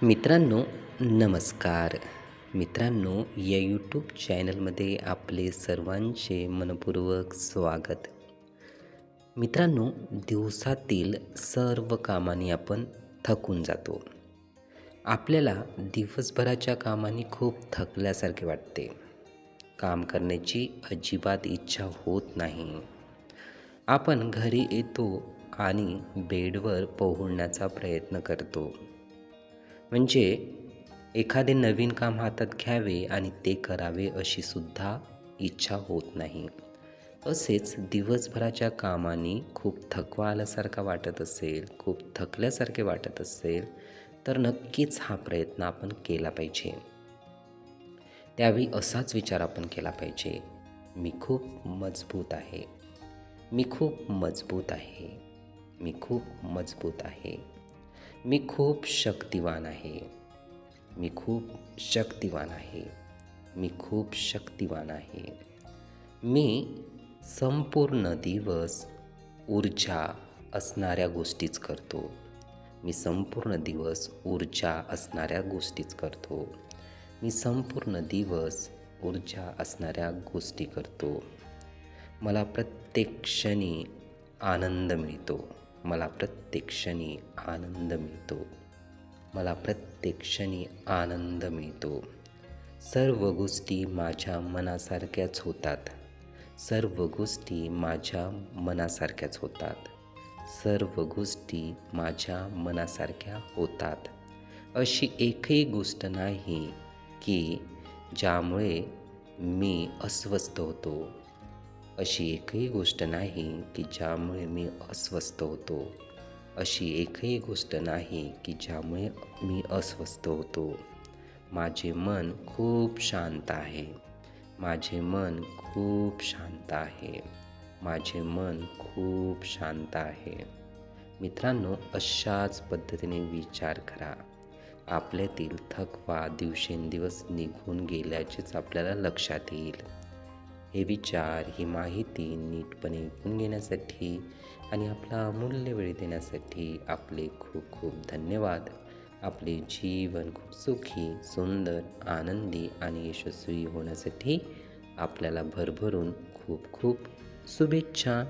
मित्रांनो, नमस्कार. मित्रांनो, या यूट्यूब चॅनलमध्ये आपले सर्वांचे मनपूर्वक स्वागत. मित्रांनो, दिवसातील सर्व कामांनी आपण थकून जातो. आपल्याला दिवसभराच्या कामांनी खूप थकल्यासारखे वाटते. काम करण्याची अजिबात इच्छा होत नाही. आपण घरी येतो आणि बेडवर पोहण्याचा प्रयत्न करतो. म्हणजे एखादे नवीन काम हातात घ्यावे आणि ते करावे अशी सुद्धा इच्छा होत नाही. असेच दिवसभराच्या कामांनी खूप थकवा आल्यासारखा वाटत असेल, खूप थकल्यासारखे वाटत असेल, तर नक्कीच हा प्रयत्न आपण केला पाहिजे. त्यावेळी असाच विचार आपण केला पाहिजे, मी खूप मजबूत आहे, मी खूप मजबूत आहे, मी खूप मजबूत आहे, मी खूप शक्तिवान आहे, मी खूप शक्तिवान आहे, मी खूप शक्तिवान आहे. मी संपूर्ण दिवस ऊर्जा असणाऱ्या गोष्टीच करतो. मी संपूर्ण दिवस ऊर्जा असणाऱ्या गोष्टीच करतो. मी संपूर्ण दिवस ऊर्जा असणाऱ्या गोष्टी करतो. मला प्रत्येक क्षणी आनंद मिळतो. मला प्रत्येक क्षणी आनंद मिळतो. मला प्रत्येक क्षणी आनंद मिळतो. सर्व गोष्टी माझ्या मनासारख्याच होतात. सर्व गोष्टी माझ्या मनासारख्याच होतात. सर्व गोष्टी माझ्या मनासारख्या होतात. अशी एकही गोष्ट नाही की ज्यामुळे मी अस्वस्थ होतो. अशी एकही गोष्ट नाही की ज्यामुळे मी अस्वस्थ होतो. अशी एकही गोष्ट नाही की ज्यामुळे मी अस्वस्थ होतो. माझे मन खूप शांत आहे. माझे मन खूप शांत आहे. माझे मन खूप शांत आहे. मित्रांनो, अशाच पद्धतीने विचार करा. आपल्यातील थकवा दिवसेंदिवस निघून गेल्याचेच आपल्याला लक्षात येईल. हे विचार, ही माहिती नीटपणे ऐकून घेण्यासाठी आणि आपला अमूल्य वेळ देण्यासाठी आपले खूप खूप धन्यवाद. आपले जीवन खूप सुखी, सुंदर, आनंदी आणि यशस्वी होण्यासाठी आपल्याला भरभरून खूप खूप शुभेच्छा.